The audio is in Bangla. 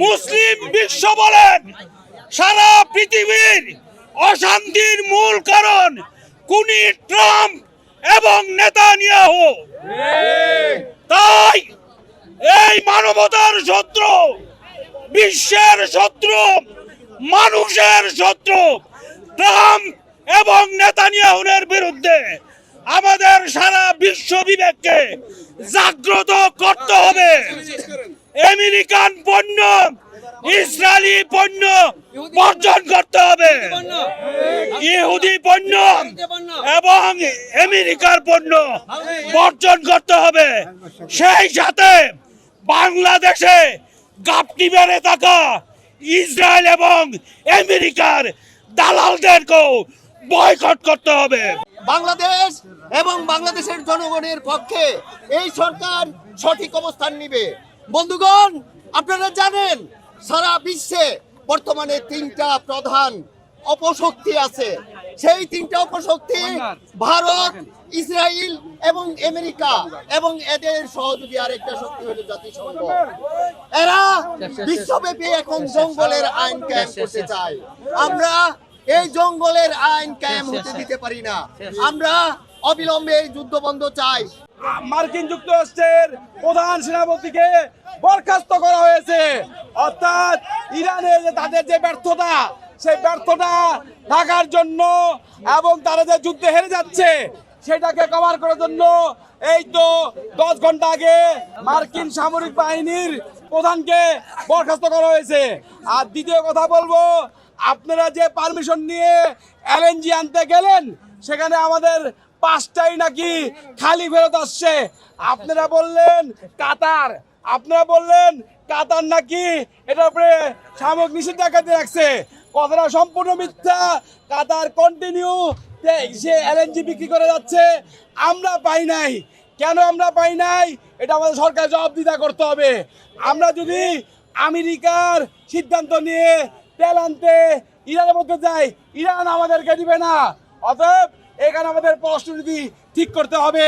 মুসলিম বিশ্ব বলেন সারা পৃথিবীর অশান্তির মূল কারণ খুনি ট্রাম্প এবং নেতানিয়াহু। তাই এই মানবতার শত্রু, বিশ্বের শত্রু, মানুষের শত্রু ট্রাম্প এবং নেতানিয়াহুর বিরুদ্ধে আমাদের সারা বিশ্ব বিবেককে জাগ্রত করতে হবে। আমেরিকান পণ্য, ইসরায়েলি পণ্য বর্জন করতে হবে, ইহুদি পণ্য এবং আমেরিকার পণ্য বর্জন করতে হবে। সেই সাথে বাংলাদেশে গাপটি বেড়ে থাকা ইসরায়েল এবং আমেরিকার দালালদেরকেও বয়কট করতে হবে। বাংলাদেশ এবং বাংলাদেশের জনগণের পক্ষে এই সরকার সঠিক অবস্থান নিবে। বন্ধুগণ, আপনারা জানেন সারা বিশ্বে বর্তমানে তিনটা প্রধান অপশক্তি আছে। সেই তিনটা অপশক্তি ভারত, ইসরায়েল এবং আমেরিকা, এবং এদের সহযোগী আরেকটা শক্তি হলো জাতিসংঘ। এরা বিশ্বব্যাপী এখন জঙ্গলের আইন কায়েম করতে চায়। আমরা এই জঙ্গলের আইন কায়েম হতে দিতে পারি না। আমরা অবিলম্বে এই যুদ্ধ বন্ধ চাই। মার্কিন যুক্তরাষ্ট্রের প্রধান সেনাপতিকে বরখাস্ত করা হয়েছে, অর্থাৎ ইরানের তাদের যে ব্যর্থতা, সেই ব্যর্থতা ঢাকার জন্য এবং তারা যে যুদ্ধে হেরে যাচ্ছে সেটাকে কভার করার জন্য এই তো 10 ঘন্টা আগে মার্কিন সামরিক বাহিনীর প্রধানকে বরখাস্ত করা হয়েছে। আর দ্বিতীয় কথা বলবো, আপনারা যে পারমিশন নিয়ে এলএনজি আনতে গেলেন সেখানে আমাদের 5টাই নাকি খালি ফেরত আসছে। আপনারা বললেন কাতার নাকি এটার উপরে সাময়িক নিষেধাজ্ঞা দিয়ে রাখছে। কথাটা সম্পূর্ণ মিথ্যা। কাতার কন্টিনিউ সে এলএনজি বিক্রি করে যাচ্ছে। আমরা পাই নাই। কেন আমরা পাই নাই এটা আমাদের সরকার জবাবদিহিতা করতে হবে। আমরা যদি আমেরিকার সিদ্ধান্ত নিয়ে তেল আনতে ইরানের মধ্যে যাই, ইরান আমাদেরকে দিবে না। অতএব এখানে আমাদের পররাষ্ট্রনীতি ঠিক করতে হবে।